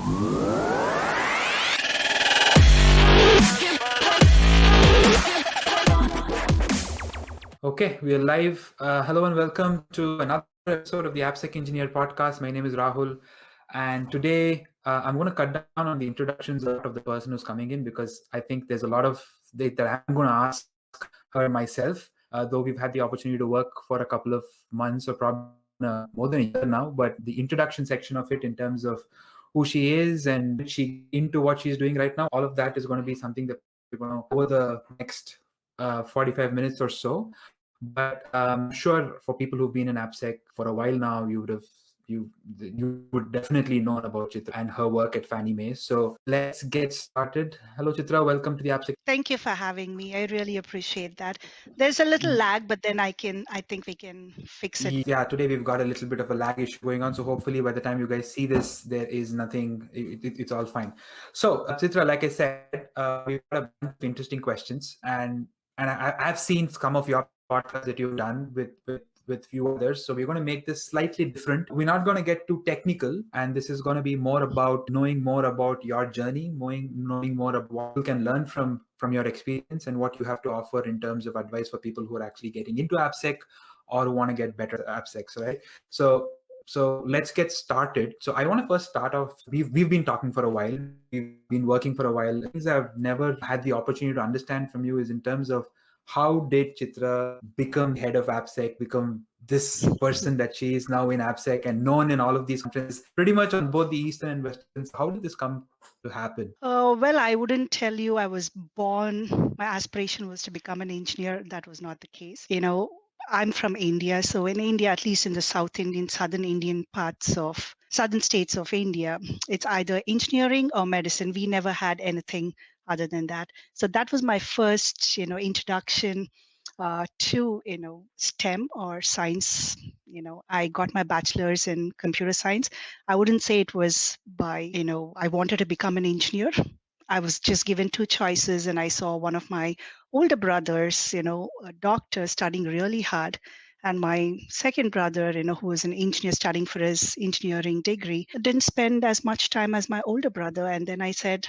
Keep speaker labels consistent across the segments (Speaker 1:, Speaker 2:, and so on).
Speaker 1: Okay, we are live. Hello and welcome to another episode of the AppSecEngineer Podcast. My name is Rahul, and today I'm going to cut down on the introductions of the person who's coming in because I think there's a lot of that I'm going to ask her myself. Though we've had the opportunity to work for a couple of months or probably more than a year now, but the introduction section of it in terms of who she is and she into what she's doing right now, all of that is going to be something that we're going to over the next 45 minutes or so. But I'm sure for people who've been in AppSec for a while now, you would definitely know about Chitra and her work at Fannie Mae. So let's get started. Hello, Chitra. Welcome to the AppSec.
Speaker 2: Thank you for having me. I really appreciate that. There's a little lag, but then I think we can fix it.
Speaker 1: Yeah, today we've got a little bit of a lag issue going on. So hopefully by the time you guys see this, there is nothing, it's all fine. So Chitra, like I said, we've got a bunch of interesting questions and I've seen some of your podcasts that you've done with few others. So we're going to make this slightly different. We're not going to get too technical, and this is going to be more about knowing more about your journey, knowing more about what you can learn from your experience and what you have to offer in terms of advice for people who are actually getting into AppSec or who want to get better at AppSec, right? So let's get started. So I want to first start off, we've been talking for a while, we've been working for a while. Things I've never had the opportunity to understand from you is in terms of how did Chitra become head of AppSec, become this person that she is now in AppSec and known in all of these conferences, pretty much on both the Eastern and Western. How did this come to happen?
Speaker 2: Well, I wouldn't tell you I was born, my aspiration was to become an engineer. That was not the case. I'm from India. So in India, at least in the southern Indian southern states of India, it's either engineering or medicine. We never had anything other than that. So that was my first, introduction to, STEM or science. I got my bachelor's in computer science. I wouldn't say it was by, I wanted to become an engineer. I was just given two choices, and I saw one of my older brothers, a doctor studying really hard. And my second brother, who was an engineer studying for his engineering degree, didn't spend as much time as my older brother. And then I said,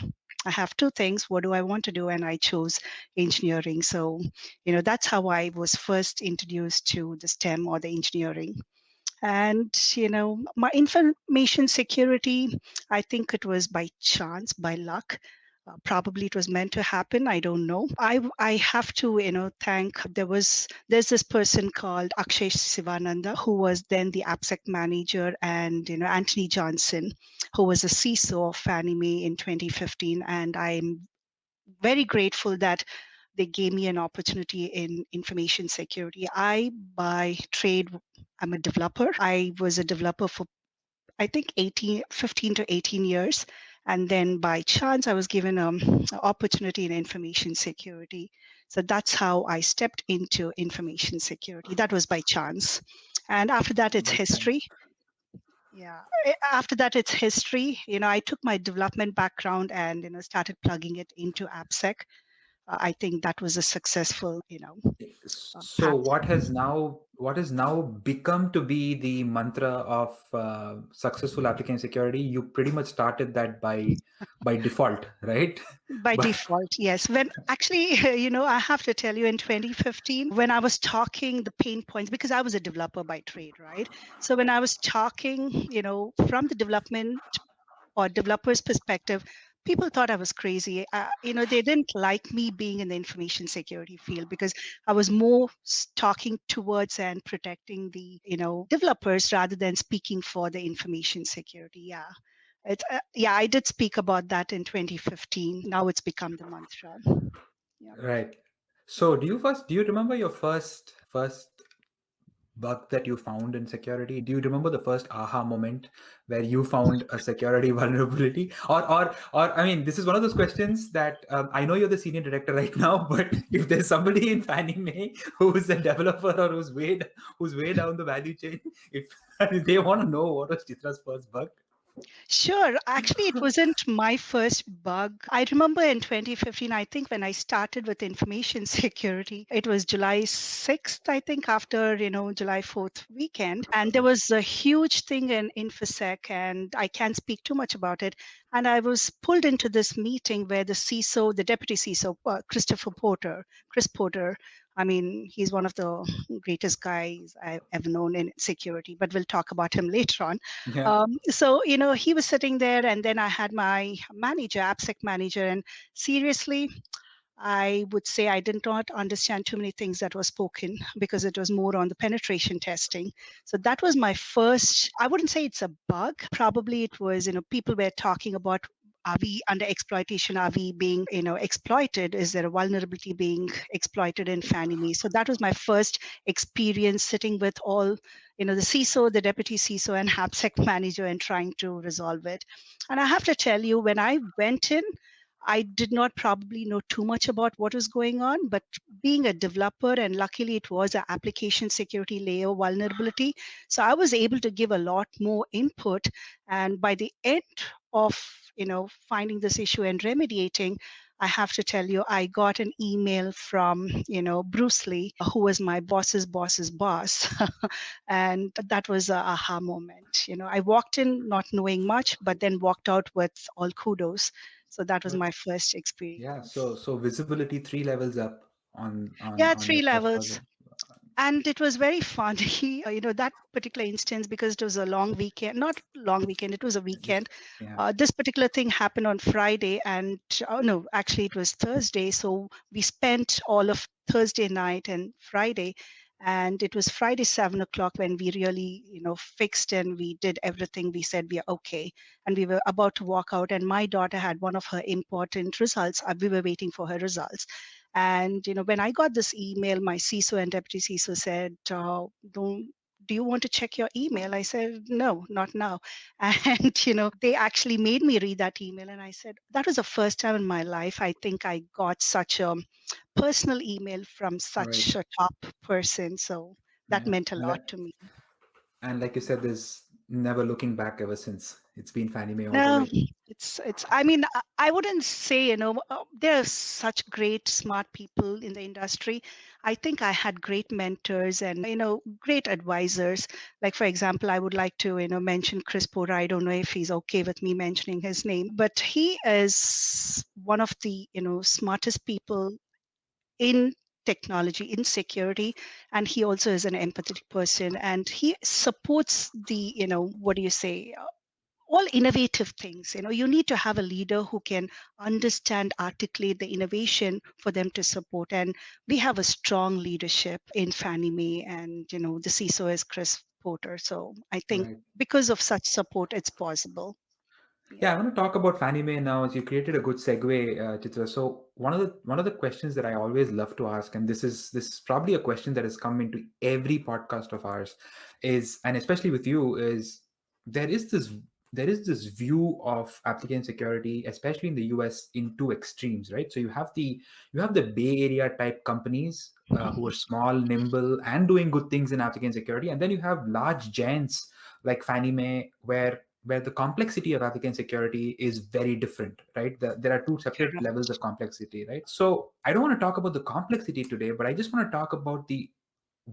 Speaker 2: I have two things. What do I want to do? And I chose engineering. So, that's how I was first introduced to the STEM or the engineering. And, my information security, I think it was by chance, by luck. Probably it was meant to happen. I don't know. I have to, thank, there's this person called Akshay Sivananda, who was then the AppSec manager, and, Anthony Johnson, who was a CISO of Fannie Mae in 2015. And I'm very grateful that they gave me an opportunity in information security. By trade, I'm a developer. I was a developer for, I think, 15 to 18 years. And then by chance, I was given an opportunity in information security. So that's how I stepped into information security. That was by chance. And after that, it's history. Yeah. After that, it's history. I took my development background and, started plugging it into AppSec. I think that was a successful,
Speaker 1: So what has now become to be the mantra of successful application security? You pretty much started that by default, right?
Speaker 2: By default, yes. When actually, I have to tell you, in 2015, when I was talking the pain points, because I was a developer by trade, right? So when I was talking, from the development or developer's perspective, people thought I was crazy. They didn't like me being in the information security field because I was more talking towards and protecting the, developers rather than speaking for the information security. Yeah. I did speak about that in 2015. Now it's become the mantra. Yeah.
Speaker 1: Right. So do you remember your first bug that you found in security? Do you remember the first aha moment where you found a security vulnerability? Or I mean, this is one of those questions that I know you're the senior director right now, but if there's somebody in Fannie Mae who's a developer or who's way down the value chain, if they want to know what was Chitra's first bug.
Speaker 2: Sure. Actually, it wasn't my first bug. I remember in 2015, I think when I started with information security, it was July 6th, I think, after, July 4th weekend. And there was a huge thing in InfoSec, and I can't speak too much about it. And I was pulled into this meeting where the CISO, the deputy CISO, Chris Porter, I mean, he's one of the greatest guys I've ever known in security, but we'll talk about him later on.
Speaker 1: Yeah.
Speaker 2: So, he was sitting there, and then I had my manager, AppSec manager, and seriously, I would say I did not understand too many things that were spoken because it was more on the penetration testing. So that was my first, I wouldn't say it's a bug. Probably it was, people were talking about, are we under exploitation? Are we being, exploited? Is there a vulnerability being exploited in Fannie Mae? So that was my first experience sitting with all, the CISO, the deputy CISO, and AppSec manager and trying to resolve it. And I have to tell you, when I went in, I did not probably know too much about what was going on, but being a developer, and luckily it was an application security layer vulnerability, so I was able to give a lot more input. And by the end of finding this issue and remediating, I have to tell you, I got an email from Bruce Lee, who was my boss's boss's boss, and that was a aha moment. I walked in not knowing much, but then walked out with all kudos. So that was my first
Speaker 1: Yeah.
Speaker 2: experience.
Speaker 1: So visibility 3 levels up
Speaker 2: Yeah,
Speaker 1: on
Speaker 2: three
Speaker 1: your
Speaker 2: levels.
Speaker 1: portfolio.
Speaker 2: And it was very funny, that particular instance, because it was a long weekend, not long weekend, it was a weekend.
Speaker 1: Yeah.
Speaker 2: This particular thing happened on Friday, and oh no, actually it was Thursday. So we spent all of Thursday night and Friday, and it was Friday 7 o'clock when we really, fixed and we did everything. We said we are okay, and we were about to walk out. And my daughter had one of her important results. We were waiting for her results. And when I got this email, my CISO and deputy CISO said, "Don't. Do you want to check your email?" I said, "No, not now." And they actually made me read that email, and I said that was the first time in my life I think I got such a personal email from
Speaker 1: Right.
Speaker 2: such a top person. So that
Speaker 1: Yeah.
Speaker 2: meant a lot to me.
Speaker 1: And like you said, there's never looking back ever since. It's been Fannie Mae all the
Speaker 2: No,
Speaker 1: way.
Speaker 2: it's. I mean, I wouldn't say, there are such great, smart people in the industry. I think I had great mentors and, great advisors. Like, for example, I would like to, mention Chris Porter. I don't know if he's okay with me mentioning his name, but he is one of the, smartest people in technology, in security, and he also is an empathetic person, and he supports the, what do you say, all innovative things. You need to have a leader who can understand, articulate the innovation for them to support. And we have a strong leadership in Fannie Mae, and the CISO is Chris Porter. So I think
Speaker 1: Right.
Speaker 2: because of such support, it's possible. Yeah.
Speaker 1: Yeah, I want to talk about Fannie Mae now. As you created a good segue, Chitra. So one of the questions that I always love to ask, and this is probably a question that has come into every podcast of ours, is, and especially with you, is there is this there is this view of application security, especially in the US, in two extremes, right? So you have the Bay Area type companies who are small, nimble, and doing good things in application security, and then you have large giants like Fannie Mae, where the complexity of application security is very different, right? There are two separate levels of complexity, right? So I don't want to talk about the complexity today, but I just want to talk about the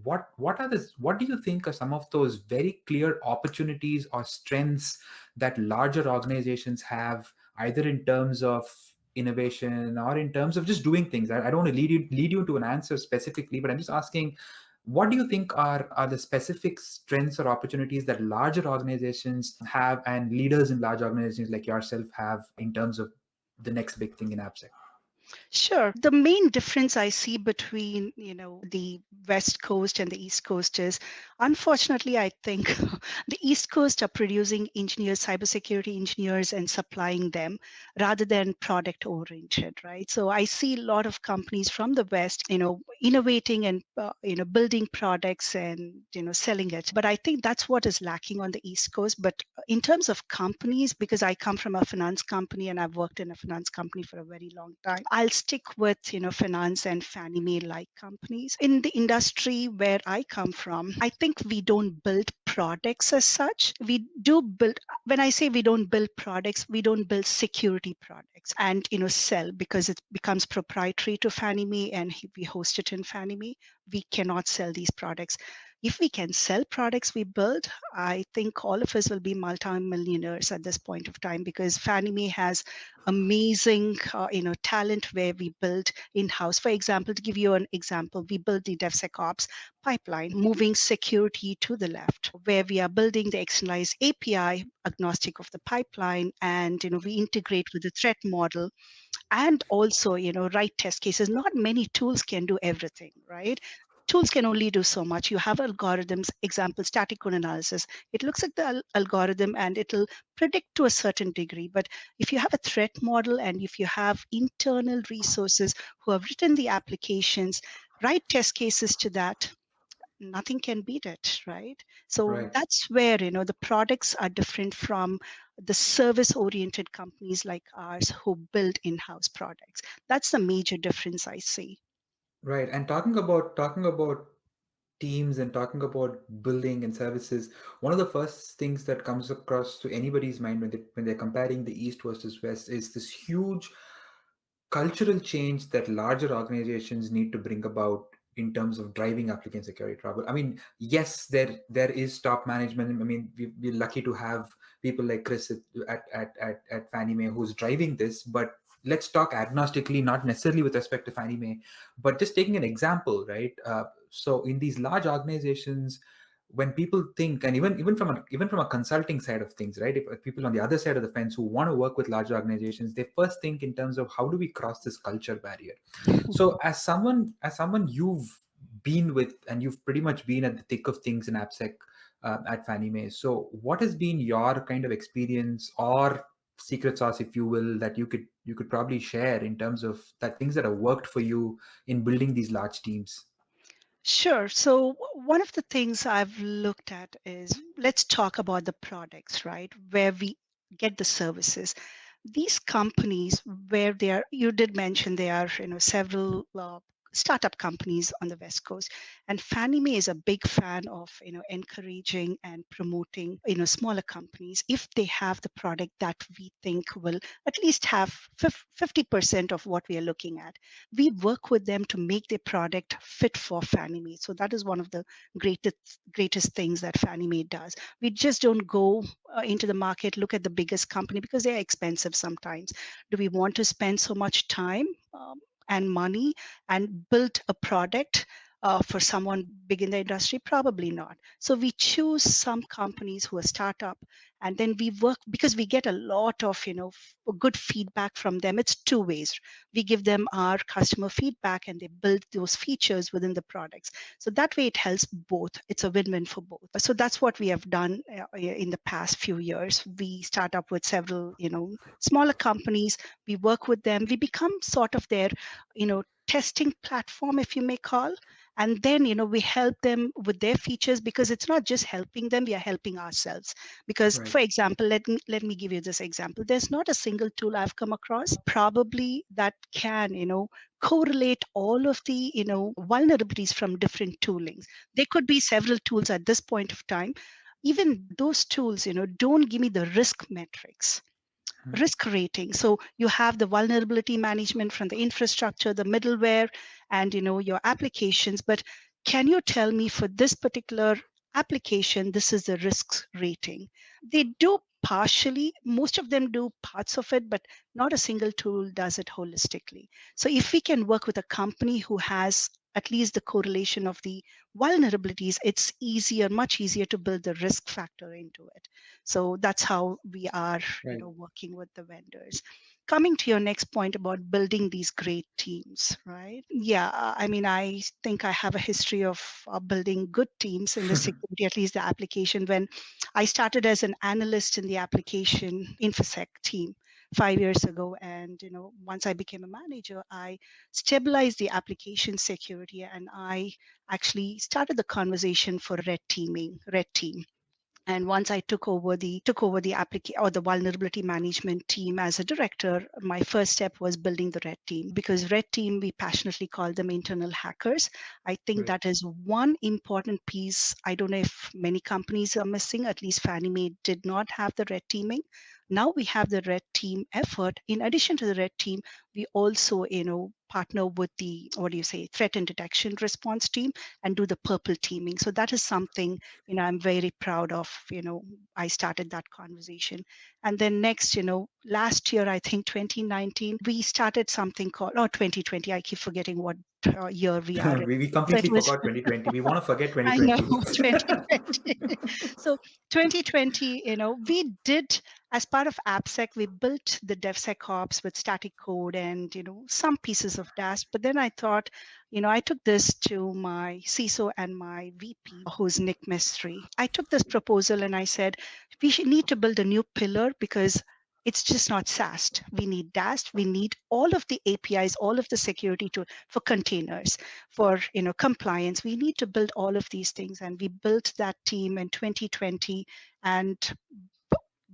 Speaker 1: what do you think are some of those very clear opportunities or strengths that larger organizations have, either in terms of innovation or in terms of just doing things? I don't want to lead you into an answer specifically, but I'm just asking, what do you think are the specific strengths or opportunities that larger organizations have and leaders in large organizations like yourself have in terms of the next big thing in AppSec?
Speaker 2: Sure. The main difference I see between, the West Coast and the East Coast is, unfortunately, I think the East Coast are producing engineers, cybersecurity engineers, and supplying them rather than product oriented, right? So I see a lot of companies from the West, innovating and, building products and, selling it. But I think that's what is lacking on the East Coast. But in terms of companies, because I come from a finance company and I've worked in a finance company for a very long time, I'll stick with, finance and Fannie Mae like companies. In the industry where I come from, I think we don't build products as such. We do build, when I say we don't build products, we don't build security products and, sell, because it becomes proprietary to Fannie Mae and we host it in Fannie Mae. We cannot sell these products. If we can sell products we build, I think all of us will be multi-millionaires at this point of time, because Fannie Mae has amazing talent where we build in-house. For example, to give you an example, we build the DevSecOps pipeline, moving security to the left, where we are building the externalized API agnostic of the pipeline, and we integrate with the threat model, and also write test cases. Not many tools can do everything, right? Tools can only do so much. You have algorithms, example, static code analysis. It looks at the algorithm and it'll predict to a certain degree. But if you have a threat model and if you have internal resources who have written the applications, write test cases to that, nothing can beat it, right? So
Speaker 1: Right.
Speaker 2: that's where the products are different from the service oriented companies like ours who build in-house products. That's the major difference I see.
Speaker 1: Right. And talking about teams and talking about building and services, one of the first things that comes across to anybody's mind when they're comparing the East versus West is this huge cultural change that larger organizations need to bring about in terms of driving applicant security trouble. I mean, yes, there is top management. I mean, we're lucky to have people like Chris at Fannie Mae who's driving this. But let's talk agnostically, not necessarily with respect to Fannie Mae, but just taking an example, right? So in these large organizations, when people think, and even from a consulting side of things, right, if people on the other side of the fence who want to work with large organizations, they first think in terms of how do we cross this culture barrier. So as someone you've been with, and you've pretty much been at the thick of things in AppSec at Fannie Mae, so what has been your kind of experience or secret sauce, if you will, that you could probably share in terms of that things that have worked for you in building these large teams?
Speaker 2: Sure. So one of the things I've looked at is, let's talk about the products, right? Where we get the services. These companies, where they are, you did mention there are, several startup companies on the West Coast, and Fannie Mae is a big fan of, encouraging and promoting, smaller companies if they have the product that we think will at least have 50% of what we are looking at. We work with them to make their product fit for Fannie Mae. So that is one of the greatest things that Fannie Mae does. We just don't go into the market, look at the biggest company because they're expensive sometimes. Do we want to spend so much time and money and build a product for someone big in the industry? Probably not. So we choose some companies who are startup, and then we work, because we get a lot of good feedback from them. It's two ways. We give them our customer feedback and they build those features within the products. So that way it helps both. It's a win-win for both. So that's what we have done in the past few years. We start up with several smaller companies. We work with them. We become sort of their testing platform, if you may call. And then we help them with their features, because it's not just helping them, we are helping ourselves. Because
Speaker 1: Right.
Speaker 2: for example, let me give you this example. There's not a single tool I've come across probably that can correlate all of the vulnerabilities from different toolings. There could be several tools at this point of time. Even those tools don't give me the risk rating. So you have the vulnerability management from the infrastructure, the middleware, and your applications. But can you tell me, for this particular application, this is the risk rating? They do partially. Most of them do parts of it, but not a single tool does it holistically. So if we can work with a company who has at least the correlation of the vulnerabilities, it's easier, much easier to build the risk factor into it. So that's how we are,
Speaker 1: Right.
Speaker 2: working with the vendors. Coming to your next point about building these great teams, right? Yeah, I mean, I think I have a history of building good teams in the security, at least the application. When I started as an analyst in the application InfoSec team 5 years ago, and once I became a manager, I stabilized the application security, and I actually started the conversation for red team. And once I took over the application or the vulnerability management team as a director, my first step was building the red team, because red team, we passionately call them internal hackers. I think
Speaker 1: Right.
Speaker 2: that is one important piece. I don't know if many companies are missing. At least Fannie Mae did not have the red teaming. Now we have the red team effort. In addition to the red team, we also, partner with the, threat and detection response team and do the purple teaming. So that is something, I'm very proud of. I started that conversation. And then next, last year, I think 2019, we started something called, or 2020, I keep forgetting what year we are in.
Speaker 1: We
Speaker 2: So it
Speaker 1: completely
Speaker 2: was,
Speaker 1: forgot 2020. We want to forget
Speaker 2: I know,
Speaker 1: 2020.
Speaker 2: 2020. So 2020, we did, as part of AppSec, we built the DevSecOps with static code and, some pieces of DAS. But then I thought, I took this to my CISO and my VP, who's Nick Mestri. I took this proposal and I said, we should need to build a new pillar, because it's just not SAST. We need DAST. We need all of the APIs, all of the security for containers, for compliance. We need to build all of these things, and we built that team in 2020. And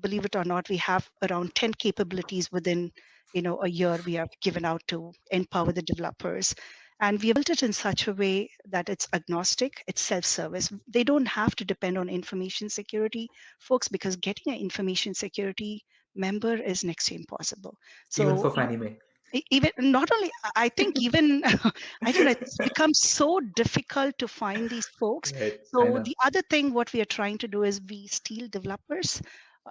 Speaker 2: believe it or not, we have around 10 capabilities within a year we have given out to empower the developers. And we have built it in such a way that it's agnostic, it's self-service. They don't have to depend on information security folks, because getting an information security member is next to impossible.
Speaker 1: Even
Speaker 2: So
Speaker 1: for Fannie Mae.
Speaker 2: even not only, I think even I don't know, it's become so difficult to find these folks.
Speaker 1: Right. I
Speaker 2: So
Speaker 1: know.
Speaker 2: the other thing what we are trying to do is we steal developers.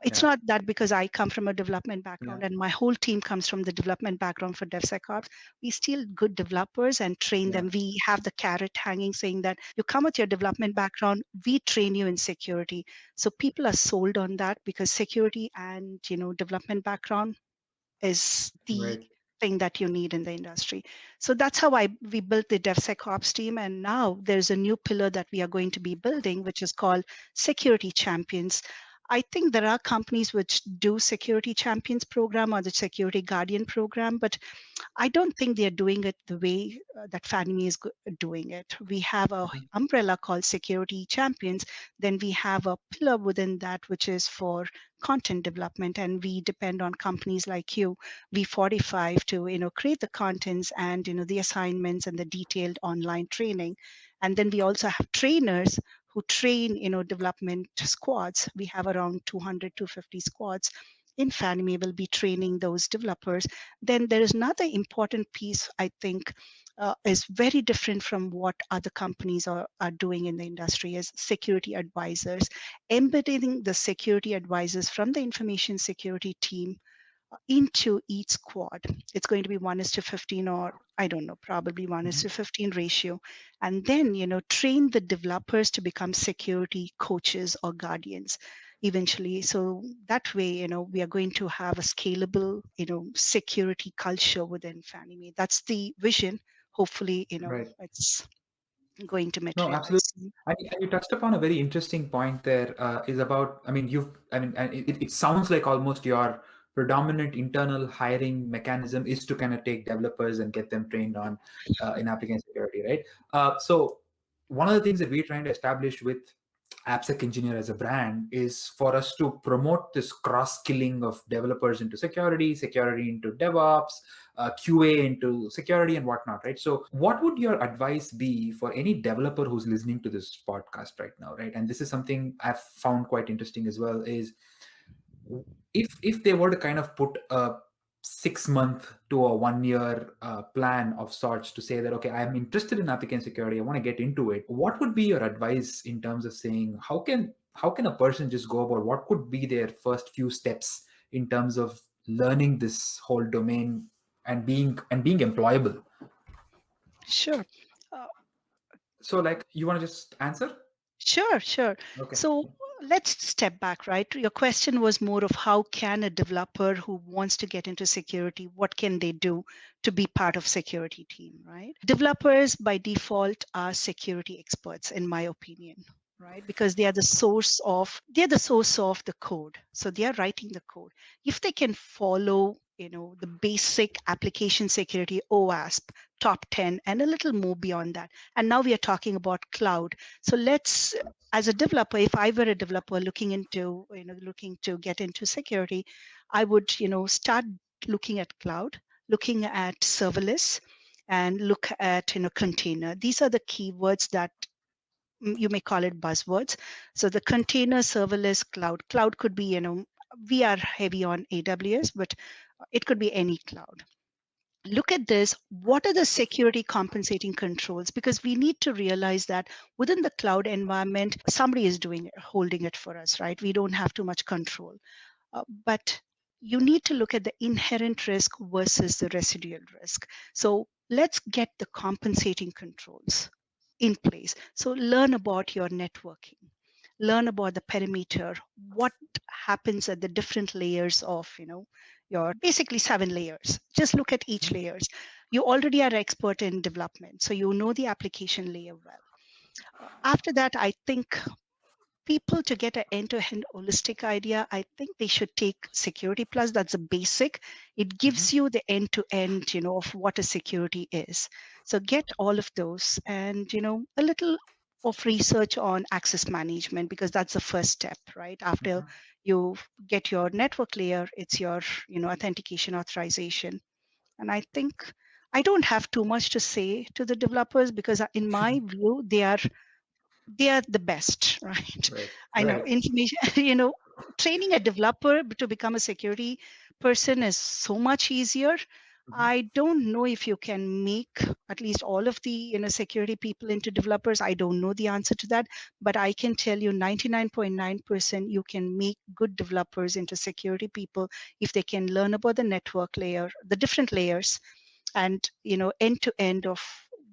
Speaker 2: It's
Speaker 1: Yeah.
Speaker 2: not that because I come from a development
Speaker 1: Yeah.
Speaker 2: background and my whole team comes from the development background for DevSecOps. We steal good developers and train
Speaker 1: Yeah.
Speaker 2: them. We have the carrot hanging saying that you come with your development background, we train you in security. So people are sold on that, because security and development background is the
Speaker 1: Right.
Speaker 2: thing that you need in the industry. So that's how we built the DevSecOps team. And now there's a new pillar that we are going to be building, which is called Security Champions. I think there are companies which do Security Champions program or the Security Guardian program, but I don't think they're doing it the way that Fannie Mae is doing it. We have a
Speaker 1: Mhm.
Speaker 2: umbrella called Security Champions. Then we have a pillar within that, which is for content development, and we depend on companies like you, V45, to create the contents and the assignments and the detailed online training. And then we also have trainers who train development squads. We have around 200 250 squads in Fannie Mae will be training those developers. Then there is another important piece, I think, is very different from what other companies are doing in the industry, is security advisors, embedding the security advisors from the information security team into each squad. It's going to be 1:15, or I don't know, probably 1:15 ratio. And then, train the developers to become security coaches or guardians eventually. So that way, we are going to have a scalable, security culture within Fannie Mae. That's the vision. Hopefully,
Speaker 1: Right.
Speaker 2: it's going to
Speaker 1: No, absolutely.
Speaker 2: materialize.
Speaker 1: And you touched upon a very interesting point there, is about, I mean, and it sounds like almost your predominant internal hiring mechanism is to kind of take developers and get them trained on in application security, right? So one of the things that we're trying to establish with AppSec Engineer as a brand is for us to promote this cross skilling of developers into security, security into DevOps, QA into security and whatnot, right? So, what would your advice be for any developer who's listening to this podcast right now, right? And this is something I've found quite interesting as well. Is if they were to kind of put a 6 month to a 1 year plan of sorts to say that, okay, I'm interested in application security, I want to get into it, what would be your advice in terms of saying how can a person just go about, what could be their first few steps in terms of learning this whole domain and being employable?
Speaker 2: Sure. Uh,
Speaker 1: So like, you want to just answer?
Speaker 2: Sure, sure.
Speaker 1: Okay.
Speaker 2: So let's step back, right? Your question was more of how can a developer who wants to get into security, what can they do to be part of security team, right? Developers by default are security experts, in my opinion, right? Because they're the source of the code. So they are writing the code. If they can follow the basic application security, OWASP, top 10, and a little more beyond that. And now we are talking about cloud. So let's, as a developer, if I were a developer looking to get into security, I would, start looking at cloud, looking at serverless, and look at, container. These are the keywords that you may call it buzzwords. So the container, serverless, cloud. Cloud could be, we are heavy on AWS, but it could be any cloud. Look at this. What are the security compensating controls? Because we need to realize that within the cloud environment, somebody is holding it for us, right? We don't have too much control. But you need to look at the inherent risk versus the residual risk. So let's get the compensating controls in place. So learn about your networking, learn about the perimeter, what happens at the different layers of, your basically 7 layers. Just look at each layers. You already are expert in development, so you know the application layer well. After that, I think people, to get an end-to-end holistic idea, I think they should take Security Plus. That's a basic. It gives you the end-to-end, of what a security is. So get all of those, and a little of research on access management, because that's the first step, right? After you get your network layer, it's your authentication, authorization. And I think I don't have too much to say to the developers, because in my view, they are the best, right?
Speaker 1: Right.
Speaker 2: I know
Speaker 1: Right.
Speaker 2: information, training a developer to become a security person is so much easier. I don't know if you can make at least all of the security people into developers. I don't know the answer to that, but I can tell you 99.9% you can make good developers into security people if they can learn about the network layer, the different layers, and end to end of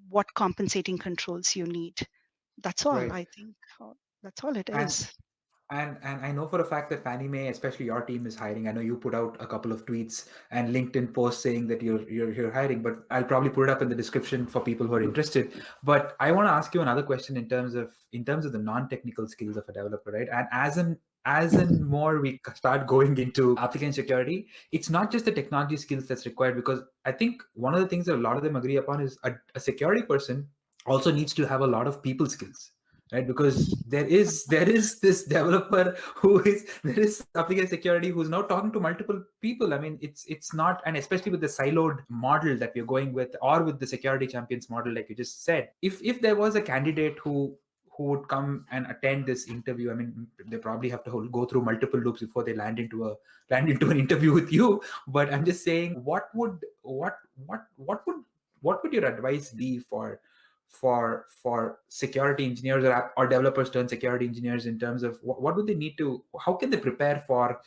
Speaker 2: what compensating controls you need. That's all,
Speaker 1: Right.
Speaker 2: I think. That's all it
Speaker 1: And
Speaker 2: is.
Speaker 1: and I know for a fact that Fannie Mae, especially your team, is hiring. I know you put out a couple of tweets and LinkedIn posts saying that you're hiring, but I'll probably put it up in the description for people who are interested. But I want to ask you another question in terms of the non-technical skills of a developer, right? And as in more we start going into application security, it's not just the technology skills that's required, because I think one of the things that a lot of them agree upon is a security person also needs to have a lot of people skills, right? Because there is this developer who is there is application security who's now talking to multiple people. I mean, it's not, and especially with the siloed model that we're going with, or with the security champions model, like you just said, if there was a candidate who would come and attend this interview, I mean, they probably have to go through multiple loops before they land into an interview with you. But I'm just saying, what would your advice be for security engineers, or developers turned security engineers, in terms of what do they need to, how can they prepare for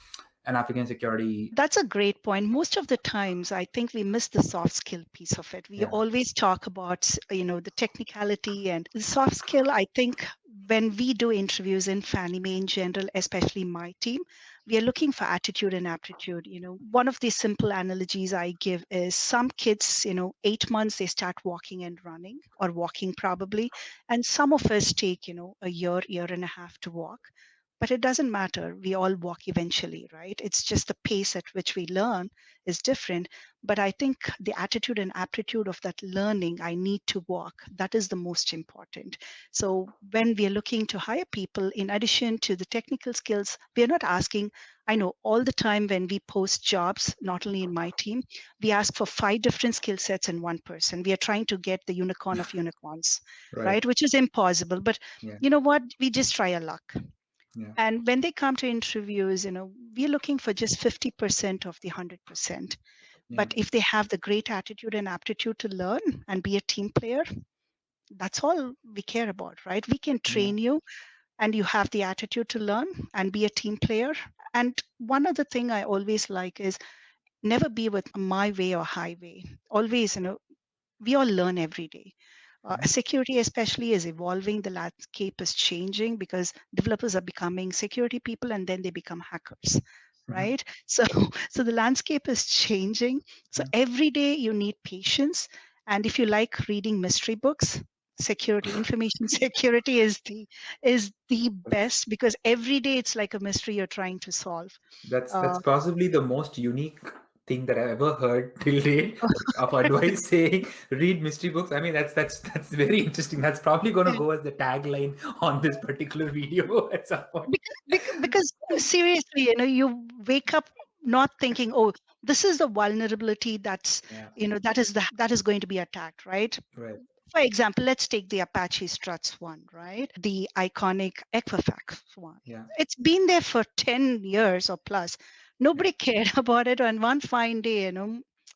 Speaker 1: an application security?
Speaker 2: That's a great point. Most of the times, I think we miss the soft skill piece of it. We
Speaker 1: Yeah.
Speaker 2: always talk about, the technicality and the soft skill. I think when we do interviews in Fannie Mae in general, especially my team, we are looking for attitude and aptitude. One of the simple analogies I give is some kids, 8 months, they start walking and running, or walking probably. And some of us take, a year and a half to walk. But it doesn't matter. We all walk eventually, right? It's just the pace at which we learn is different. But I think the attitude and aptitude of that learning, I need to walk, that is the most important. So when we are looking to hire people, in addition to the technical skills, we are not asking, I know all the time when we post jobs, not only in my team, we ask for 5 different skill sets in one person. We are trying to get the unicorn of unicorns,
Speaker 1: Right.
Speaker 2: right? Which is impossible. But
Speaker 1: Yeah.
Speaker 2: you know what? We just try our luck.
Speaker 1: Yeah.
Speaker 2: And when they come to interviews, we're looking for just 50% of the 100%.
Speaker 1: Yeah.
Speaker 2: But if they have the great attitude and aptitude to learn and be a team player, that's all we care about, right? We can
Speaker 1: Yeah.
Speaker 2: train you, and you have the attitude to learn and be a team player. And one other thing I always like is never be with my way or highway. Always, we all learn every day. Security especially is evolving. The landscape is changing because developers are becoming security people, and then they become hackers, right? So the landscape is changing. So every day you need patience. And if you like reading mystery books, security, information security is the best, because every day it's like a mystery you're trying to solve.
Speaker 1: That's
Speaker 2: Uh,
Speaker 1: possibly the most unique thing that I've ever heard till date of advice saying read mystery books. I mean, that's very interesting. That's probably going to
Speaker 2: Yeah.
Speaker 1: go as the tagline on this particular video at some point.
Speaker 2: Because seriously, you wake up not thinking, oh, this is the vulnerability that's,
Speaker 1: Yeah.
Speaker 2: that is going to be attacked, right?
Speaker 1: Right.
Speaker 2: For example, let's take the Apache Struts one, right? The iconic Equifax one.
Speaker 1: Yeah.
Speaker 2: It's been there for 10 years or plus. Nobody cared about it. And one fine day,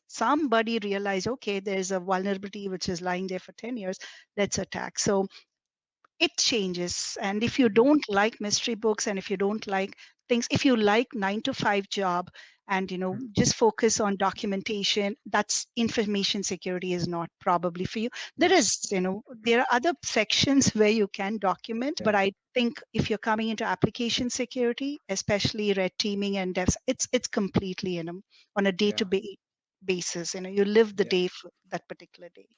Speaker 2: somebody realized, okay, there's a vulnerability which is lying there for 10 years. Let's attack. So it changes. And if you don't like mystery books, and if you don't like things, if you like 9 to 5 job, and just focus on documentation, that's information security is not probably for you. There is, there are other sections where you can document, but I think if you're coming into application security, especially red teaming and devs, it's completely on a day-to-day basis. You live the day for that particular day.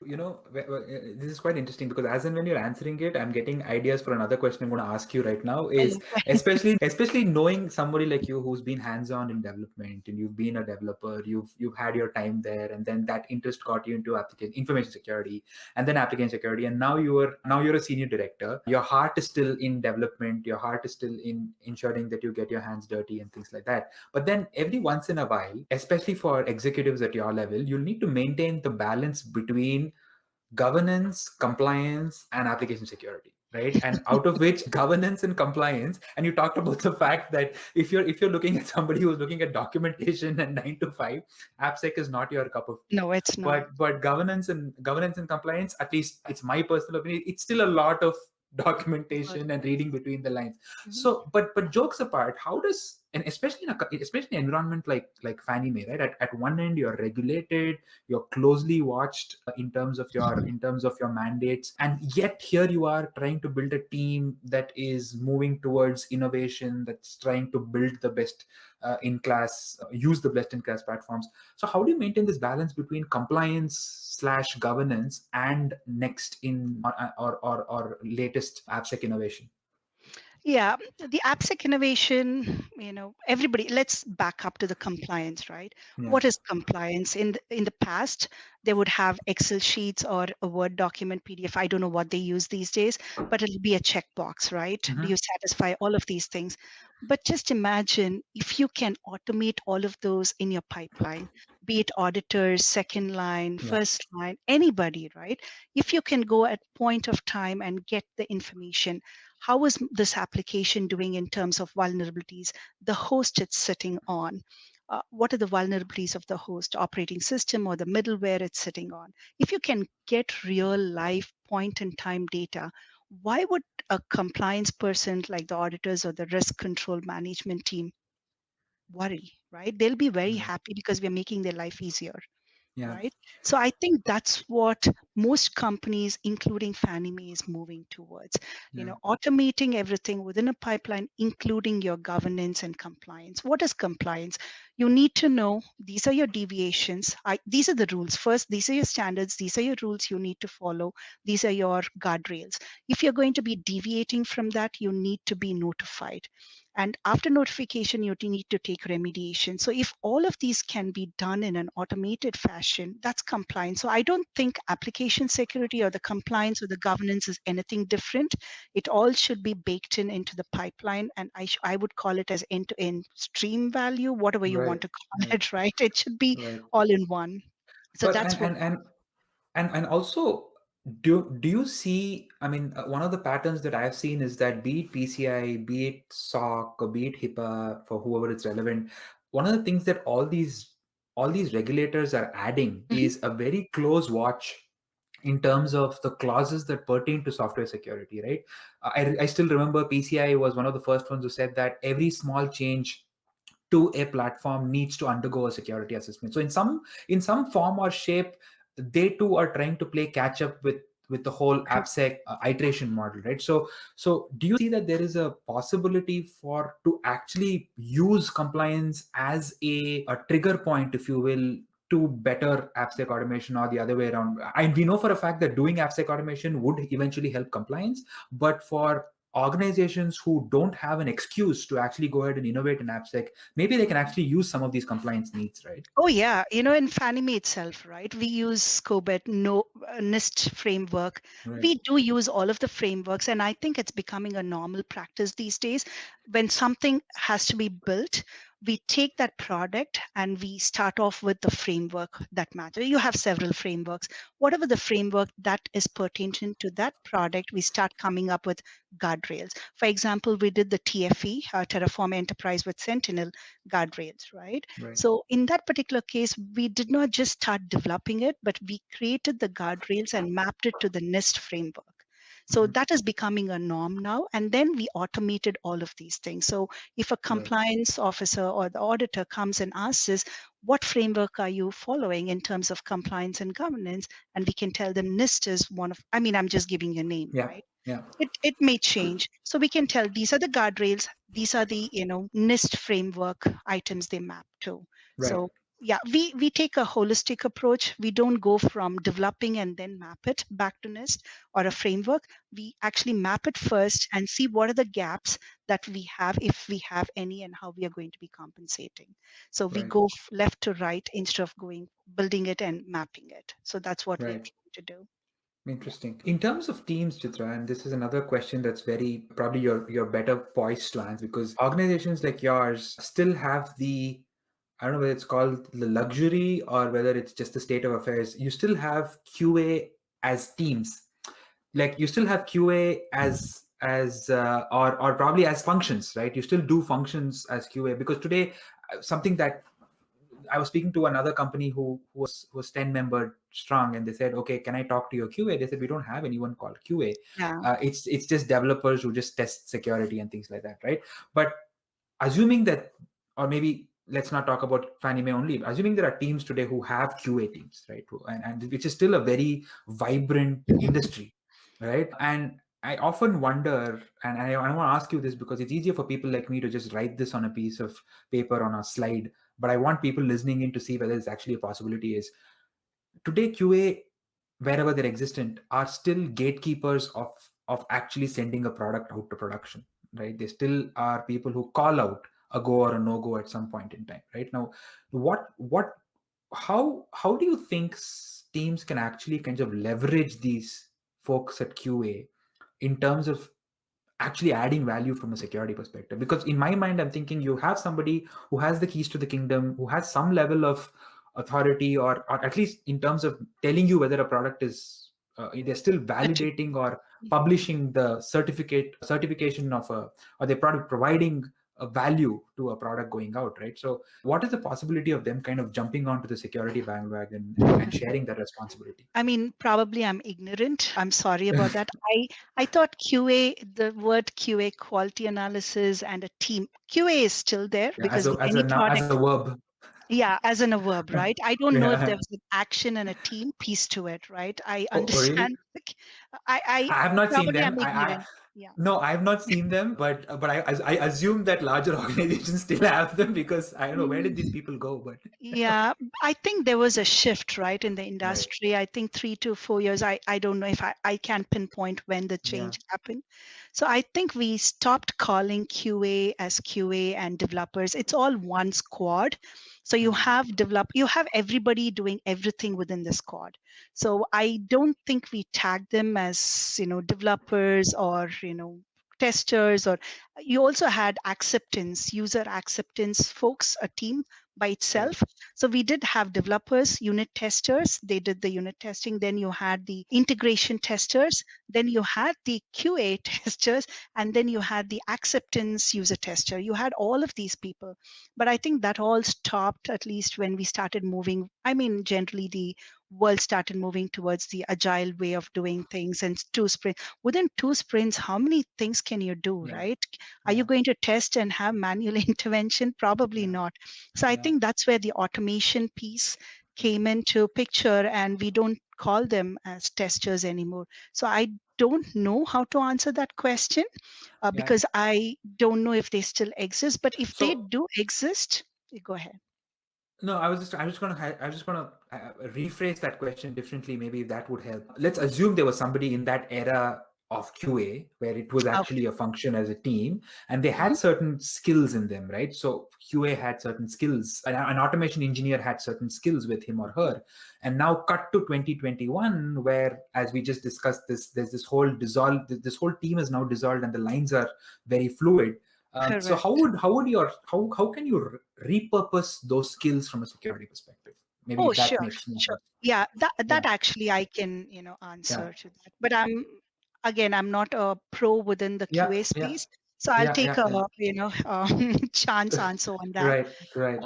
Speaker 1: This is quite interesting because as and when you're answering it, I'm getting ideas for another question I'm going to ask you right now. Is especially knowing somebody like you who's been hands-on in development and you've been a developer, you've had your time there, and then that interest got you into application information security, and then application security, and now you're a senior director. Your heart is still in development. Your heart is still in ensuring that you get your hands dirty and things like that. But then every once in a while, especially for executives at your level, you'll need to maintain the balance between governance, compliance, and application security, right? And out of which governance and compliance, and you talked about the fact that if you're looking at somebody who's looking at documentation and 9 to 5, AppSec is not your cup of tea.
Speaker 2: No, it's not.
Speaker 1: But governance and compliance, at least it's my personal opinion, it's still a lot of documentation and reading between the lines. So, but jokes apart, how does, and especially in an environment like Fannie Mae, right? At one end, you're regulated, you're closely watched in terms of your mandates, and yet here you are trying to build a team that is moving towards innovation, that's trying to build the best use the best in class platforms. So how do you maintain this balance between compliance/governance and next in or latest AppSec innovation?
Speaker 2: Yeah, the AppSec innovation, everybody, let's back up to the compliance, right?
Speaker 1: Yeah.
Speaker 2: What is compliance? In the past, they would have Excel sheets or a Word document, PDF. I don't know what they use these days, but it'll be a checkbox, right? Do you satisfy all of these things? But just imagine if you can automate all of those in your pipeline, be it auditors, second line, first line, anybody, right? If you can go at point of time and get the information, how is this application doing in terms of vulnerabilities, the host it's sitting on? What are the vulnerabilities of the host operating system or the middleware it's sitting on? If you can get real life point in time data, why would a compliance person like the auditors or the risk control management team worry, right? They'll be very happy because we're making their life easier. Right. So I think that's what most companies, including Fannie Mae, is moving towards. Automating everything within a pipeline, including your governance and compliance. What is compliance? You need to know these are your deviations. These are the rules. First, these are your standards. These are your rules you need to follow. These are your guardrails. If you're going to be deviating from that, you need to be notified. And after notification, you need to take remediation. So if all of these can be done in an automated fashion, that's compliance. So I don't think application security or the compliance or the governance is anything different. It all should be baked into the pipeline. And I would call it as end-to-end stream value, whatever you want to call it, right? It should be all in one. So that's what.
Speaker 1: And also, do you see, I mean, one of the patterns that I've seen is that be it PCI, be it SOC, or be it HIPAA, for whoever it's relevant, one of the things that all these regulators are adding is a very close watch in terms of the clauses that pertain to software security, right? I still remember PCI was one of the first ones who said that every small change to a platform needs to undergo a security assessment. So in some form or shape, they too are trying to play catch up with the whole AppSec iteration model, right? So do you see that there is a possibility to actually use compliance as a trigger point, if you will, to better AppSec automation, or the other way around? And we know for a fact that doing AppSec automation would eventually help compliance, but for organizations who don't have an excuse to actually go ahead and innovate in AppSec, maybe they can actually use some of these compliance needs, right?
Speaker 2: Oh yeah, in Fannie Mae itself, right? We use SCOBIT, no NIST framework.
Speaker 1: Right.
Speaker 2: We do use all of the frameworks, and I think it's becoming a normal practice these days. When something has to be built, we take that product and we start off with the framework that matters. You have several frameworks. Whatever the framework that is pertinent to that product, we start coming up with guardrails. For example, we did the TFE, Terraform Enterprise with Sentinel guardrails, right?
Speaker 1: Right.
Speaker 2: So in that particular case, we did not just start developing it, but we created the guardrails and mapped it to the NIST framework. So that is becoming a norm now. And then we automated all of these things. So if a compliance officer or the auditor comes and asks us, what framework are you following in terms of compliance and governance? And we can tell them NIST is one of, I mean, I'm just giving you a name,
Speaker 1: Yeah.
Speaker 2: right?
Speaker 1: Yeah.
Speaker 2: It may change. So we can tell these are the guardrails, these are the NIST framework items they map to.
Speaker 1: Right.
Speaker 2: So yeah, we take a holistic approach. We don't go from developing and then map it back to NIST or a framework. We actually map it first and see what are the gaps that we have, if we have any, and how we are going to be compensating. So we
Speaker 1: Right.
Speaker 2: go left to right instead of going building it and mapping it. So that's what we are
Speaker 1: Right.
Speaker 2: trying to do.
Speaker 1: Interesting. In terms of teams, Chitra, and this is another question that's very probably you're better poised to answer, because organizations like yours still have the, I don't know whether it's called the luxury or whether it's just the state of affairs. You still have QA as teams, like you still have QA or probably as functions, right? You still do functions as QA, because today something that I was speaking to another company who was 10 member strong, and they said, okay, can I talk to your QA? They said, we don't have anyone called QA.
Speaker 2: Yeah.
Speaker 1: It's just developers who just test security and things like that, right? But assuming that, or maybe let's not talk about Fannie Mae only, assuming there are teams today who have QA teams, right? And which is still a very vibrant industry, right? And I often wonder, and I want to ask you this because it's easier for people like me to just write this on a piece of paper on a slide, but I want people listening in to see whether it's actually a possibility. Is today QA, wherever they're existent, are still gatekeepers of actually sending a product out to production, right? They still are people who call out a go or a no go at some point in time, right? Now, what how do you think teams can actually kind of leverage these folks at QA in terms of actually adding value from a security perspective? Because in my mind, I'm thinking you have somebody who has the keys to the kingdom, who has some level of authority, or at least in terms of telling you whether a product is they're still validating or publishing the certification of a, or they're product providing a value to a product going out, right? So what is the possibility of them kind of jumping onto the security bandwagon and sharing that responsibility?
Speaker 2: I mean, probably I'm ignorant. I'm sorry about that. I thought QA, the word QA, quality analysis, and a team. QA is still there
Speaker 1: Yeah,
Speaker 2: because any
Speaker 1: as
Speaker 2: product,
Speaker 1: a verb.
Speaker 2: yeah, as in a verb, right? I don't know if
Speaker 1: Yeah.
Speaker 2: there was an action and a team piece to it, right? I
Speaker 1: Oh, really?
Speaker 2: understand. I
Speaker 1: I have not seen
Speaker 2: probably
Speaker 1: them.
Speaker 2: I'm ignorant. Yeah.
Speaker 1: No, I have not seen them, but I assume that larger organizations still have them, because I don't know where did these people go, but
Speaker 2: Yeah, I think there was a shift, right, in the
Speaker 1: right.
Speaker 2: industry. I think 3 to 4 years. I don't know if I can pinpoint when the
Speaker 1: Yeah.
Speaker 2: change happened. So I think we stopped calling QA as QA and developers. It's all one squad. So you have everybody doing everything within the squad. So I don't think we tag them as, developers or, testers, or you also had acceptance, user acceptance folks, a team by
Speaker 1: Right.
Speaker 2: itself. So we did have developers, unit testers, they did the unit testing. Then you had the integration testers, then you had the QA testers, and then you had the acceptance user tester. You had all of these people. But I think that all stopped, at least when we started moving. I mean, generally the world started moving towards the agile way of doing things, and 2 sprints. Within 2 sprints, how many things can you do,
Speaker 1: Yeah.
Speaker 2: right? Are you
Speaker 1: Yeah.
Speaker 2: going to test and have manual intervention? Probably
Speaker 1: Yeah.
Speaker 2: not. So I
Speaker 1: Yeah.
Speaker 2: think that's where the automation piece came into picture, and we don't call them as testers anymore. So I don't know how to answer that question,
Speaker 1: Yeah.
Speaker 2: because I don't know if they still exist. But if they
Speaker 1: So
Speaker 2: do exist, go ahead.
Speaker 1: no, I was just gonna rephrase that question differently. Maybe that would help. Let's assume there was somebody in that era of QA, where it was
Speaker 2: Okay.
Speaker 1: actually a function as a team, and they had
Speaker 2: Mhm.
Speaker 1: certain skills in them, right? So QA had certain skills, an automation engineer had certain skills with him or her. And now cut to 2021, where, as we just discussed, there's this whole this whole team is now dissolved, and the lines are very fluid. So
Speaker 2: Correct.
Speaker 1: how can you repurpose those skills from a security perspective? Maybe
Speaker 2: Oh,
Speaker 1: that
Speaker 2: sure,
Speaker 1: makes more
Speaker 2: sure.
Speaker 1: sense.
Speaker 2: Yeah,
Speaker 1: Yeah,
Speaker 2: that actually I can,
Speaker 1: yeah,
Speaker 2: answer to that. But I'm not a pro within the
Speaker 1: yeah,
Speaker 2: QA
Speaker 1: yeah,
Speaker 2: space, so I'll
Speaker 1: yeah,
Speaker 2: take
Speaker 1: yeah,
Speaker 2: a,
Speaker 1: yeah.
Speaker 2: chance answer on that.
Speaker 1: Right, right.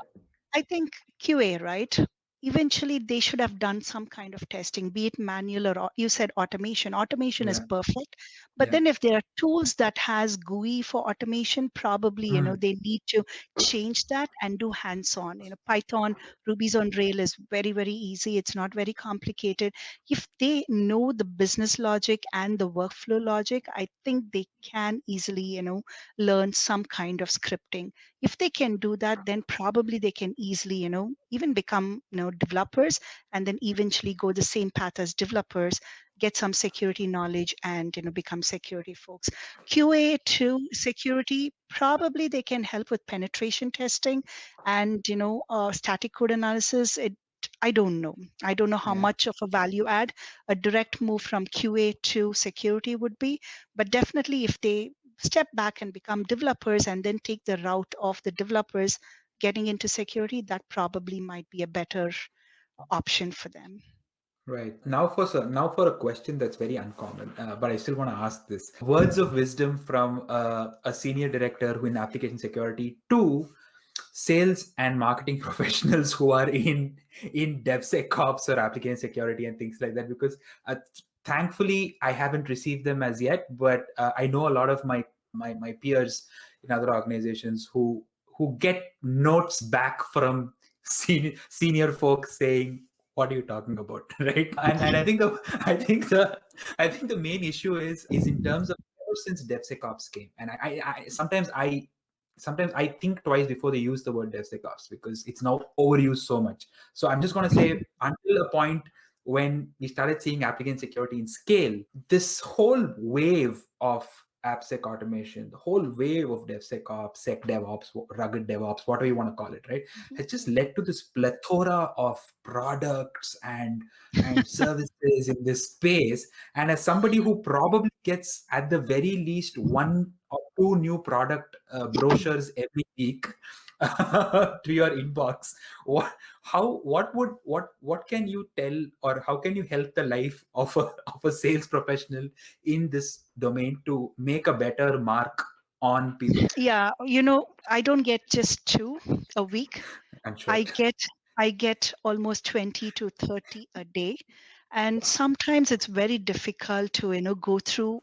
Speaker 2: I think QA, right? Eventually, they should have done some kind of testing, be it manual or you said automation. Automation is
Speaker 1: Yeah,
Speaker 2: perfect, but
Speaker 1: yeah.
Speaker 2: then if there are tools that has GUI for automation, probably
Speaker 1: Mm,
Speaker 2: they need to change that and do hands-on. Python, Ruby's on Rail is very very easy. It's not very complicated. If they know the business logic and the workflow logic, I think they can easily learn some kind of scripting. If they can do that, then probably they can easily even become developers, and then eventually go the same path as developers, get some security knowledge, and become security folks. QA to security, probably they can help with penetration testing and static code analysis. I don't know how
Speaker 1: yeah.
Speaker 2: much of a value add a direct move from QA to security would be, but definitely if they step back and become developers and then take the route of the developers getting into security, that probably might be a better option for them.
Speaker 1: Right. Now for a question that's very uncommon, but I still want to ask this. Words of wisdom from a senior director who in application security to sales and marketing professionals who are in DevSecOps or application security and things like that. Because thankfully I haven't received them as yet, but I know a lot of my peers in other organizations who get notes back from senior folks saying, what are you talking about? Right. And I think the main issue is in terms of, ever since DevSecOps came, and sometimes I think twice before they use the word DevSecOps, because it's now overused so much. So I'm just going to say, until a point when we started seeing applicant security in scale, this whole wave of AppSec automation, the whole wave of DevSecOps, SecDevOps, rugged DevOps, whatever you want to call it, right,
Speaker 2: Mhm.
Speaker 1: has just led to this plethora of products and services in this space. And as somebody who probably gets at the very least one or two new product brochures every week to your inbox, what can you tell, or how can you help the life of a sales professional in this domain to make a better mark on people?
Speaker 2: Yeah, I don't get just two a week.
Speaker 1: I'm sure.
Speaker 2: I get almost 20 to 30 a day. And sometimes it's very difficult to, go through,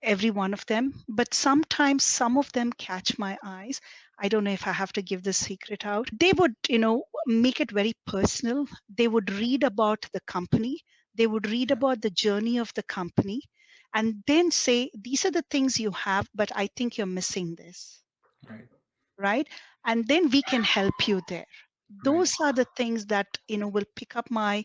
Speaker 2: every one of them. But sometimes some of them catch my eyes. I don't know if I have to give the secret out. They would, make it very personal. They would read about the company. They would read
Speaker 1: Yeah,
Speaker 2: about the journey of the company and then say, these are the things you have, but I think you're missing this,
Speaker 1: right,
Speaker 2: right? And then we can help you there.
Speaker 1: right,
Speaker 2: Those are the things that will pick up my,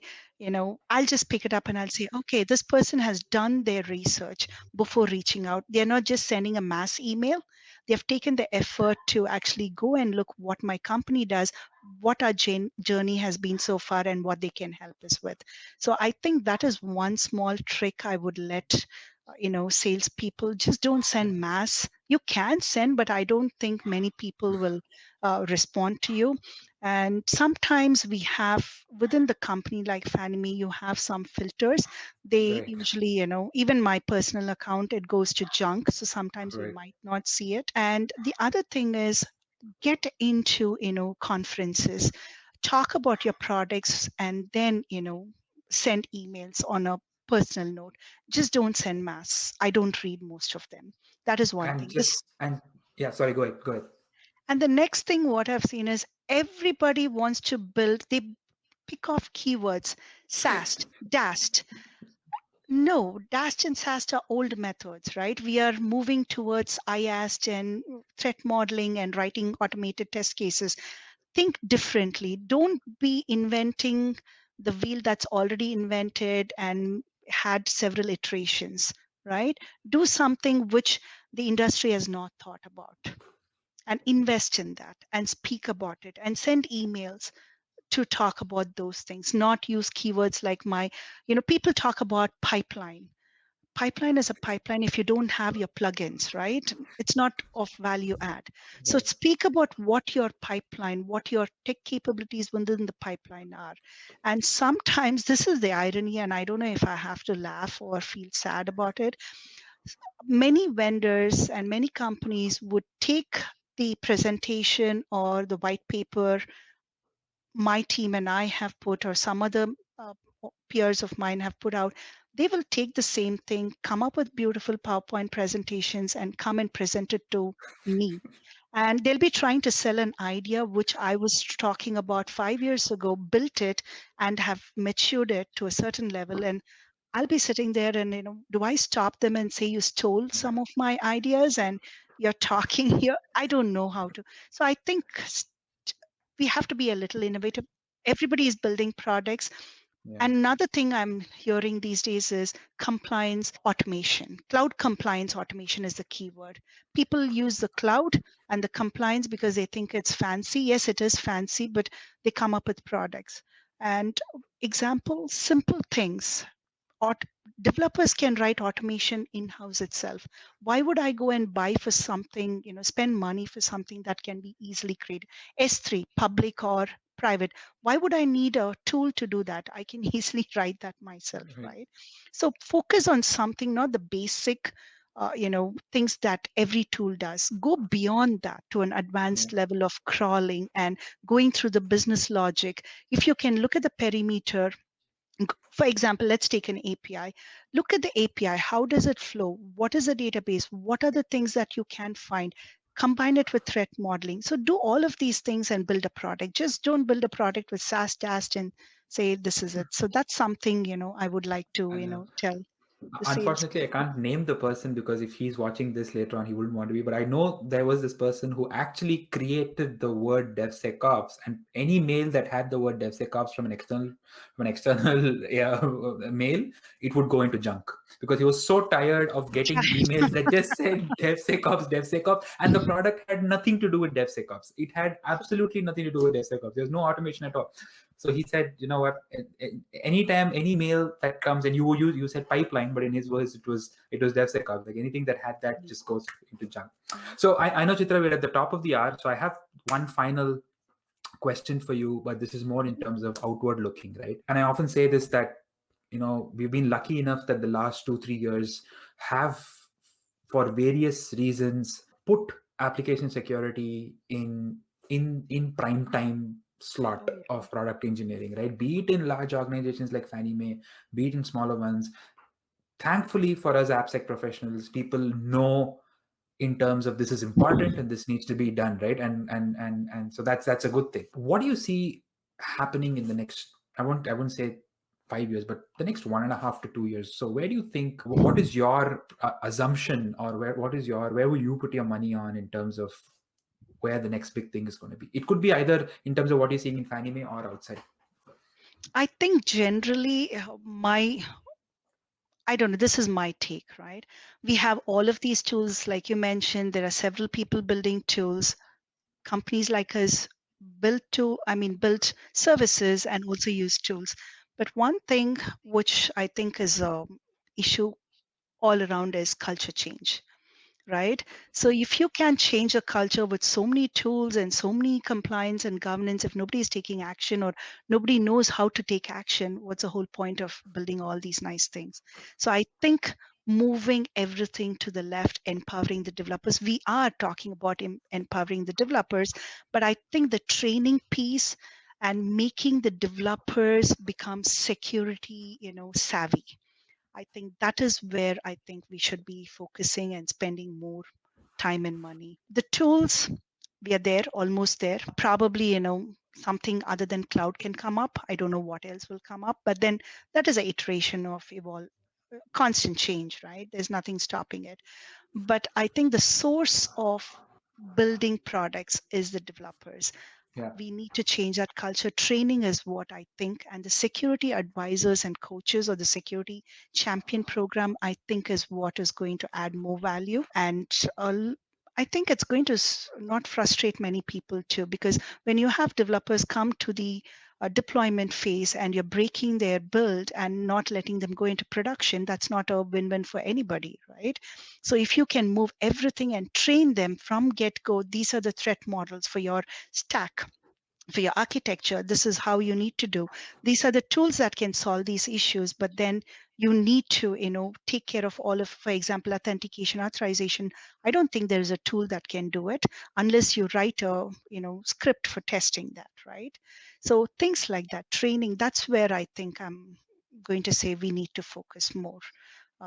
Speaker 2: I'll just pick it up and I'll say, okay, this person has done their research before reaching out. They're not just sending a mass email. They've taken the effort to actually go and look what my company does, what our journey has been so far, and what they can help us with. So I think that is one small trick I would let salespeople. Just don't send mass. You can send, but I don't think many people will respond to you. And sometimes we have within the company like Fannie Mae, you have some filters. They
Speaker 1: right,
Speaker 2: usually, even my personal account, it goes to junk. So sometimes you
Speaker 1: right.
Speaker 2: might not see it. And the other thing is get into, conferences, talk about your products, and then, send emails on a personal note. Just don't send mass. I don't read most of them. That is one
Speaker 1: And
Speaker 2: thing.
Speaker 1: just and yeah, sorry, go ahead, go ahead.
Speaker 2: And the next thing what I've seen is everybody wants to build, they pick off keywords, SAST, DAST. No, DAST and SAST are old methods, right? We are moving towards IAST and threat modeling and writing automated test cases. Think differently. Don't be inventing the wheel that's already invented and had several iterations, right? Do something which the industry has not thought about, and invest in that and speak about it and send emails to talk about those things, not use keywords like people talk about pipeline. Pipeline is a pipeline if you don't have your plugins, right? It's not of value add. So
Speaker 1: Right.
Speaker 2: speak about what your pipeline, what your tech capabilities within the pipeline are. And sometimes this is the irony, and I don't know if I have to laugh or feel sad about it. Many vendors and many companies would take the presentation or the white paper my team and I have put, or some other uh, peers of mine have put out. They will take the same thing, come up with beautiful PowerPoint presentations, and come and present it to me. And they'll be trying to sell an idea which I was talking about 5 years ago, built it, and have matured it to a certain level. And I'll be sitting there and, do I stop them and say, you stole some of my ideas and you're talking here? I don't know how to. So I think we have to be a little innovative. Everybody is building products.
Speaker 1: Yeah.
Speaker 2: And another thing I'm hearing these days is compliance automation. Cloud compliance automation is the keyword. People use the cloud and the compliance because they think it's fancy. Yes, it is fancy, but they come up with products. And example, simple things. Developers can write automation in-house itself. Why would I go and buy for something, spend money for something that can be easily created? S3, public or private. Why would I need a tool to do that? I can easily write that myself,
Speaker 1: Right.
Speaker 2: right? So focus on something, not the basic, things that every tool does. Go beyond that to an advanced
Speaker 1: Yeah.
Speaker 2: level of crawling and going through the business logic. If you can look at the perimeter, for example, let's take an API. Look at the API. How does it flow? What is a database? What are the things that you can find? Combine it with threat modeling. So do all of these things and build a product. Just don't build a product with SaaS dast and say this is it. So that's something, I would like to,
Speaker 1: I know.
Speaker 2: tell the sales.
Speaker 1: Unfortunately, I can't name the person because if he's watching this later on, he wouldn't want to be. But I know there was this person who actually created the word DevSecOps, and any mail that had the word DevSecOps from an external yeah, mail, it would go into junk because he was so tired of getting emails that just said DevSecOps, DevSecOps, and the product had nothing to do with DevSecOps. It had absolutely nothing to do with DevSecOps. There's no automation at all. So he said, you know what? Anytime any mail that comes, and you said pipeline, but in his words it was DevSecOps. Like anything that had that just goes into junk. So I know, Chitra, we're at the top of the hour. So I have one final question for you, but this is more in terms of outward looking, right? And I often say this, that we've been lucky enough that the last 2-3 years have, for various reasons, put application security in prime time slot of product engineering, right? Be it in large organizations like Fannie Mae, be it in smaller ones. Thankfully for us AppSec professionals, people know in terms of this is important and this needs to be done, right? And so that's a good thing. What do you see happening in the next, I wouldn't say 5 years, but the next 1.5 to 2 years? So where do you think, what is your assumption, or where will you put your money on in terms of where the next big thing is going to be? It could be either in terms of what you're seeing in Fannie Mae or outside.
Speaker 2: I think generally I don't know, this is my take, right? We have all of these tools, like you mentioned, there are several people building tools. Companies like us built services and also use tools. But one thing which I think is a issue all around is culture change, right? So if you can change a culture with so many tools and so many compliance and governance, if nobody is taking action or nobody knows how to take action, what's the whole point of building all these nice things? So I think moving everything to the left, empowering the developers. We are talking about empowering the developers, but I think the training piece and making the developers become security, savvy. I think that is where I think we should be focusing and spending more time and money. The tools, we are there, almost there. Probably, something other than cloud can come up. I don't know what else will come up, but then that is an iteration of constant change, right? There's nothing stopping it. But I think the source of building products is the developers.
Speaker 1: Yeah.
Speaker 2: We need to change that culture. Training is what I think, and the security advisors and coaches or the security champion program, I think, is what is going to add more value. And I think it's going to not frustrate many people too, because when you have developers come to the deployment phase and you're breaking their build and not letting them go into production, that's not a win-win for anybody, right? So if you can move everything and train them from get-go, these are the threat models for your stack, for your architecture. This is how you need to do. These are the tools that can solve these issues, but then you need to, take care of all of, for example, authentication, authorization. I don't think there's a tool that can do it unless you write a, script for testing that, right? So things like that, training, that's where I think I'm going to say we need to focus more.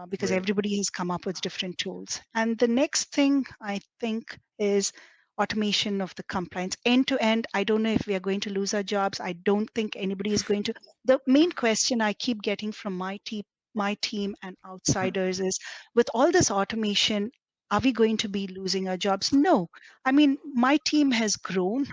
Speaker 2: Because
Speaker 1: Right.
Speaker 2: everybody has come up with different tools. And the next thing I think is automation of the compliance end to end. I don't know if we are going to lose our jobs. I don't think anybody is going to. The main question I keep getting from my team and outsiders is, with all this automation, are we going to be losing our jobs? No. I mean, my team has grown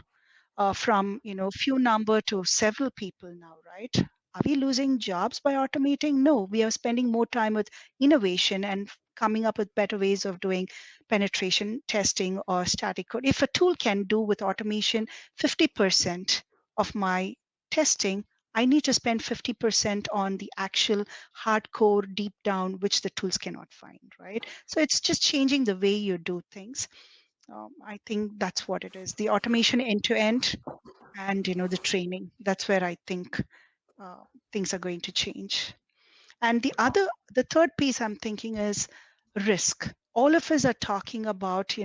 Speaker 2: from few number to several people now, right? Are we losing jobs by automating? No, we are spending more time with innovation and coming up with better ways of doing penetration testing or static code. If a tool can do with automation 50% of my testing, I need to spend 50% on the actual hardcore deep down, which the tools cannot find, right? So it's just changing the way you do things. I think that's what it is. The automation end to end, and the training. That's where I think things are going to change. And the third piece I'm thinking is risk. All of us are talking about,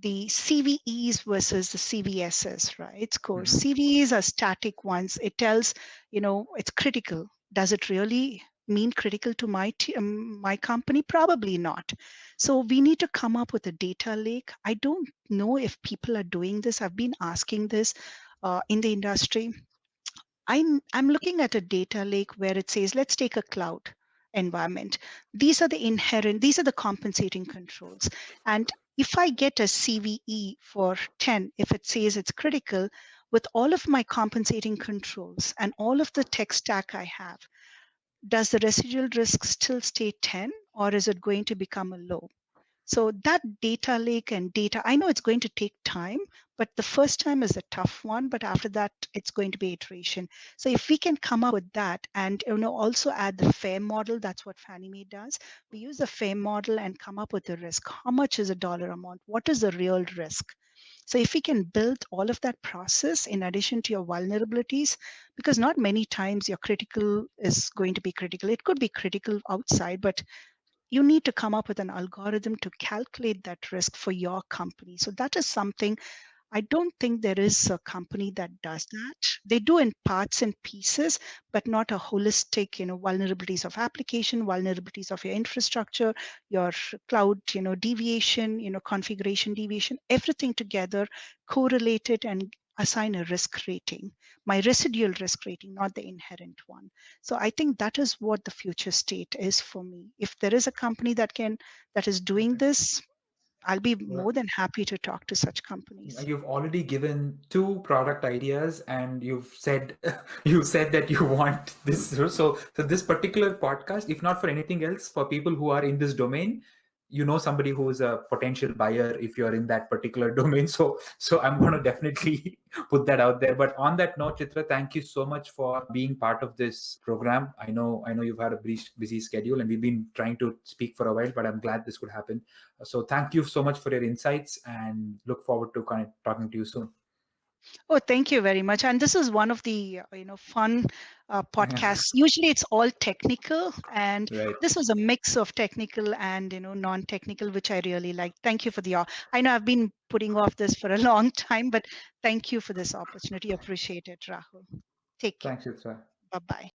Speaker 2: the CVEs versus the CVSs, right? Scores. CVEs are static ones. It tells, it's critical. Does it really mean critical to my company? Probably not. So we need to come up with a data lake. I don't know if people are doing this. I've been asking this in the industry. I'm looking at a data lake where it says, let's take a cloud environment. These are the compensating controls. And if I get a CVE for 10, if it says it's critical, with all of my compensating controls and all of the tech stack I have, does the residual risk still stay 10, or is it going to become a low? So that data lake and data, I know it's going to take time, but the first time is a tough one, but after that, it's going to be iteration. So if we can come up with that and also add the FAIR model, that's what Fannie Mae does. We use the FAIR model and come up with the risk. How much is a dollar amount? What is the real risk? So if we can build all of that process in addition to your vulnerabilities, because not many times your critical is going to be critical. It could be critical outside, but you need to come up with an algorithm to calculate that risk for your company. So that is something I don't think there is a company that does that. They do in parts and pieces, but not a holistic, vulnerabilities of application, vulnerabilities of your infrastructure, your cloud, deviation, configuration deviation, everything together, correlate it and assign a risk rating, my residual risk rating, not the inherent one. So I think that is what the future state is for me. If there is a company that is doing this, I'll be more than happy to talk to such companies.
Speaker 1: You've already given two product ideas, and you've said you said that you want this. So this particular podcast, if not for anything else, for people who are in this domain, somebody who is a potential buyer if you're in that particular domain. So I'm going to definitely put that out there. But on that note, Chitra, thank you so much for being part of this program. I know you've had a busy schedule, and we've been trying to speak for a while, but I'm glad this could happen. So thank you so much for your insights, and look forward to kind of talking to you soon.
Speaker 2: Oh, thank you very much. And this is one of the fun podcasts. Usually it's all technical, and
Speaker 1: Right.
Speaker 2: this was a mix of technical and non-technical, which I really like. Thank you for I know I've been putting off this for a long time, but thank you for this opportunity. Appreciate it, Rahul. Take care.
Speaker 1: Thanks, Chitra.
Speaker 2: Bye-bye.